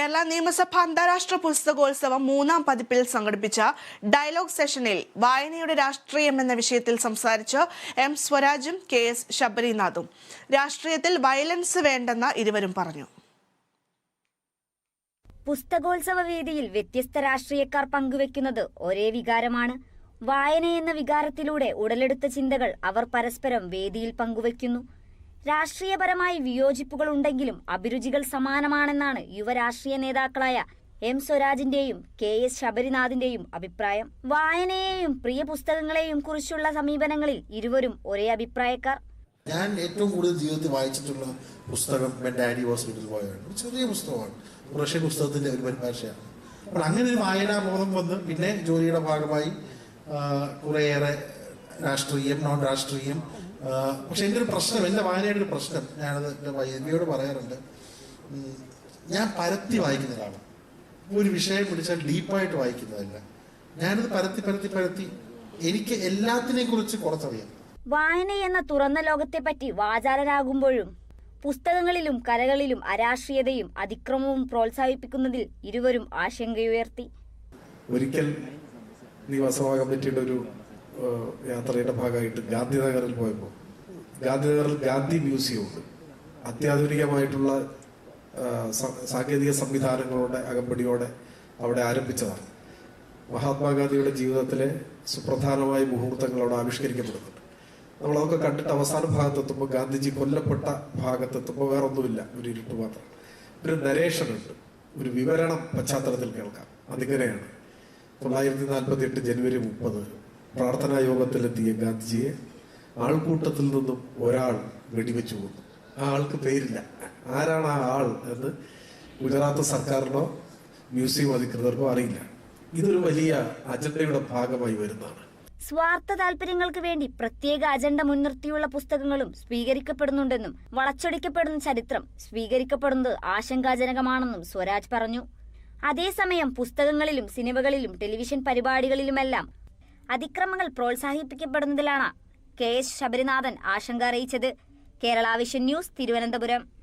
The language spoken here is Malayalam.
കേരള നിയമസഭ അന്താരാഷ്ട്ര പുസ്തകോത്സവം 3ാം പതിപ്പിൽ സംഘടിപ്പിച്ച ഡയലോഗ് സെഷനിൽ വായനയുടെ രാഷ്ട്രീയം എന്ന വിഷയത്തിൽ സംസാരിച്ച് എം സ്വരാജും കെ.എസ്. ശബരിനാഥും. രാഷ്ട്രീയത്തിൽ വയലൻസ് വേണ്ടെന്ന് ഇരുവരും പറഞ്ഞു. പുസ്തകോത്സവ വേദിയിൽ വ്യത്യസ്ത രാഷ്ട്രീയക്കാർ പങ്കുവെക്കുന്നത് ഒരേ വികാരമാണ്. വായന എന്ന വികാരത്തിലൂടെ ഉടലെടുത്ത ചിന്തകൾ അവർ പരസ്പരം വേദിയിൽ പങ്കുവെക്കുന്നു. രാഷ്ട്രീയപരമായി വിയോജിപ്പുകളുണ്ടെങ്കിലും അഭിരുചികൾ സമാനമാണെന്നാണ് യുവരാഷ്ട്രീയ നേതാക്കളായ എം സ്വരാജിന്റെയും കെ.എസ്. ശബരിനാഥിന്റെയും അഭിപ്രായം. വായനയെയും പ്രിയ പുസ്തകങ്ങളെയും കുറിച്ചുള്ള സമീപനങ്ങളിൽ ഇരുവരും ഒരേ അഭിപ്രായക്കാർ. ഞാൻ ഏറ്റവും കൂടുതൽ ജീവിതത്തിൽ വായിച്ചിട്ടുള്ള പുസ്തകം when daddy was little boy ആണ്. ചെറിയ പുസ്തകമാണ്, റഷ്യൻ പുസ്തകത്തിന്റെ ഒരു പരിഭാഷയാണ്. അപ്പോൾ അങ്ങനെ ഒരു വായനാബോധം വന്ന് പിന്നെ ജോലിയുടെ ഭാഗമായി കുറേയേറെ രാഷ്ട്രീയം, നോൺ രാഷ്ട്രീയം. പക്ഷെ എൻ്റെ ഒരു പ്രശ്നം, എൻ്റെ വായനയുടെ ഒരു പ്രശ്നം, ഞാനത് എൻ്റെ വൈദ്യയോട് പറയാറുണ്ട്, ഞാൻ പരത്തി വായിക്കുന്ന ഒരാളാണ്. ഒരു വിഷയം പിടിച്ചാൽ ഡീപ്പായിട്ട് വായിക്കുന്നതല്ല. ഞാനത് പരത്തി എനിക്ക് എല്ലാത്തിനെയും കുറിച്ച് കുറച്ചറിയാം. വായന എന്ന തുറന്ന ലോകത്തെപ്പറ്റി വാചാലരാകുമ്പോഴും പുസ്തകങ്ങളിലും കലകളിലും അരാഷ്ട്രീയതയും അതിക്രമവും പ്രോത്സാഹിപ്പിക്കുന്നതിൽ ഇരുവരും ആശങ്കയുയർത്തി. ഒരിക്കൽ നിയമസഭാ കമ്മിറ്റിയുടെ ഒരു യാത്രയുടെ ഭാഗമായിട്ട് ഗാന്ധിനഗറിൽ പോയപ്പോൾ ഗാന്ധിനഗറിൽ ഗാന്ധി മ്യൂസിയം ഉണ്ട്. അത്യാധുനികമായിട്ടുള്ള സാങ്കേതിക സംവിധാനങ്ങളുടെ അകമ്പടിയോടെ അവിടെ ആരംഭിച്ചതാണ്. മഹാത്മാഗാന്ധിയുടെ ജീവിതത്തിലെ സുപ്രധാനമായ മുഹൂർത്തങ്ങൾ അവിടെ ആവിഷ്കരിക്കപ്പെടുന്നുണ്ട്. നമ്മളതൊക്കെ കണ്ടിട്ട് അവസാന ഭാഗത്തെത്തുമ്പോൾ ഗാന്ധിജി കൊല്ലപ്പെട്ട ഭാഗത്തെത്തുമ്പോൾ വേറെ ഒന്നുമില്ല, ഒരു ഇരുട്ട് മാത്രം. ഒരു നരേഷനുണ്ട്, ഒരു വിവരണം പശ്ചാത്തലത്തിൽ കേൾക്കാം. അതിങ്ങനെയാണ്: 1948 ജനുവരി 30 പ്രാർത്ഥനാ യോഗത്തിലെത്തിയ ഗാന്ധിജിയെ ആൾക്കൂട്ടത്തിൽ നിന്നും ഒരാൾ വെടിവെച്ചു കൊന്നു. ആ ആൾക്ക് പേരില്ല. ആരാണ് ആ ആൾ എന്ന് ഗുജറാത്ത് സർക്കാരിനോ മ്യൂസിയം അധികൃതർക്കോ അറിയില്ല. ഇതൊരു വലിയ അജണ്ടയുടെ ഭാഗമായി വരുന്നതാണ്. സ്വാർത്ഥ താല്പര്യങ്ങൾക്ക് വേണ്ടി പ്രത്യേക അജണ്ട മുൻനിർത്തിയുള്ള പുസ്തകങ്ങളും സ്വീകരിക്കപ്പെടുന്നുണ്ടെന്നും വളച്ചൊടിക്കപ്പെടുന്ന ചരിത്രം സ്വീകരിക്കപ്പെടുന്നത് ആശങ്കാജനകമാണെന്നും സ്വരാജ് പറഞ്ഞു. അതേസമയം പുസ്തകങ്ങളിലും സിനിമകളിലും ടെലിവിഷൻ പരിപാടികളിലുമെല്ലാം അതിക്രമങ്ങൾ പ്രോത്സാഹിപ്പിക്കപ്പെടുന്നതിലാണ് കെ.എസ്. ശബരിനാഥൻ ആശങ്ക അറിയിച്ചത്. Kerala vision news, Thiruvananthapuram.